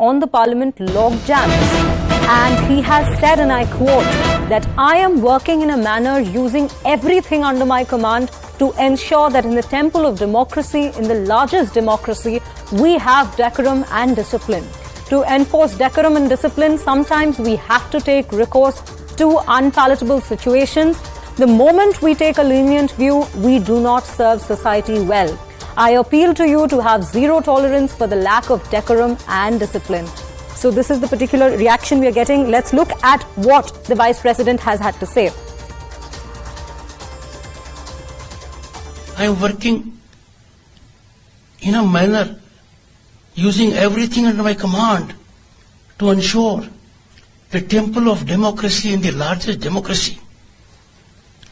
on the Parliament log jams. And he has said, and I quote, that I am working in a manner using everything under my command to ensure that in the temple of democracy, in the largest democracy, we have decorum and discipline. To enforce decorum and discipline, sometimes we have to take recourse to unpalatable situations. The moment we take a lenient view, we do not serve society well. I appeal to you to have zero tolerance for the lack of decorum and discipline. So this is the particular reaction we are getting. Let's look at what the Vice President has had to say. I am working in a manner using everything under my command to ensure the temple of democracy in the largest democracy.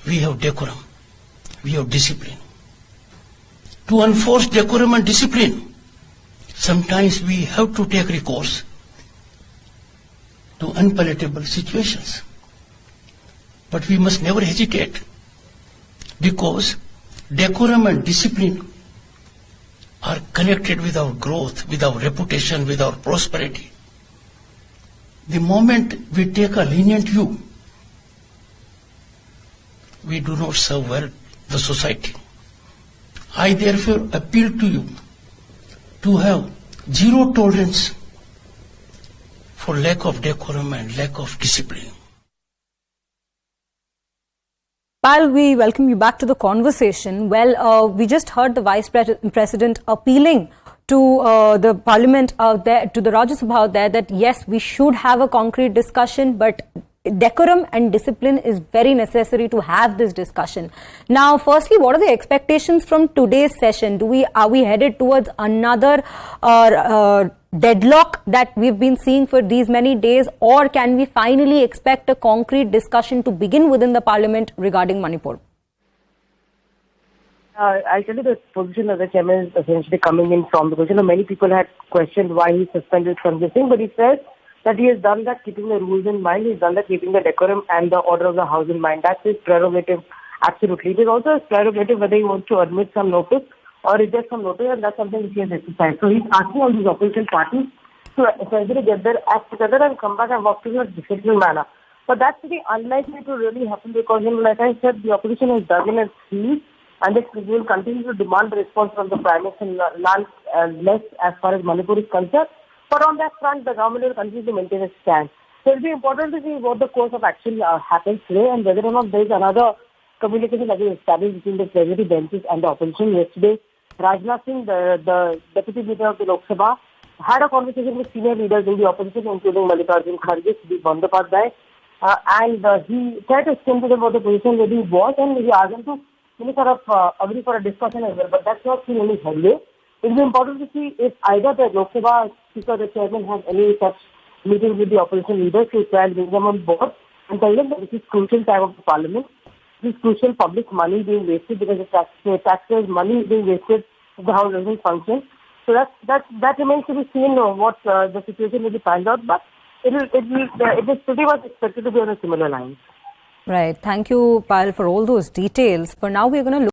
We have decorum, we have discipline. To enforce decorum and discipline, sometimes we have to take recourse to unpalatable situations. But we must never hesitate, because decorum and discipline are connected with our growth, with our reputation, with our prosperity. The moment we take a lenient view, we do not serve well the society. I therefore appeal to you to have zero tolerance for lack of decorum and lack of discipline. Payal, we welcome you back to the conversation. Well, we just heard the Vice President appealing to the Parliament out there, to the Rajya Sabha out there, that yes, we should have a concrete discussion, but decorum and discipline is very necessary to have this discussion. Now, firstly, what are the expectations from today's session? Are we headed towards another deadlock that we've been seeing for these many days, or can we finally expect a concrete discussion to begin within the Parliament regarding Manipur? I'll tell you the position of the chairman is essentially coming in from the position. Many people had questioned why he suspended from this thing, but he says that he has done that keeping the rules in mind, he's done that keeping the decorum and the order of the House in mind. That's his prerogative, absolutely. It is also his prerogative whether he wants to admit some notice or reject some notice, and that's something which he has exercised. So he's asking all these opposition parties to essentially get their act together and come back and work in a disciplinary manner. But that's very unlikely to really happen, because, like I said, the opposition has dug in its heels, and it will continue to demand a response from the Prime Minister, none less as far as Manipur is concerned. But on that front, the government will continue to maintain its stand. So it will be important to see what the course of action happens today, and whether or not there is another communication that is established between the plenary benches and the opposition. Yesterday, Rajnath Singh, the deputy leader of the Lok Sabha, had a conversation with senior leaders in the opposition, including Mallikarjun Kharge, Sudip Bandyopadhyay, and he tried to explain to them what the position really was, and he asked them to sort of agree for a discussion as well. But that's not seen any headway. It will be important to see if either the Lok Sabha Speaker, the chairman, has any such meetings with the opposition leaders to try and bring them on board and tell them that this is crucial time of the Parliament. This is crucial public money being wasted, because the taxpayers' money is being wasted if the House doesn't function. So that remains to be seen what the situation will be found out. But it is pretty much expected to be on a similar line. Right. Thank you, Payal, for all those details. For now, we're going to look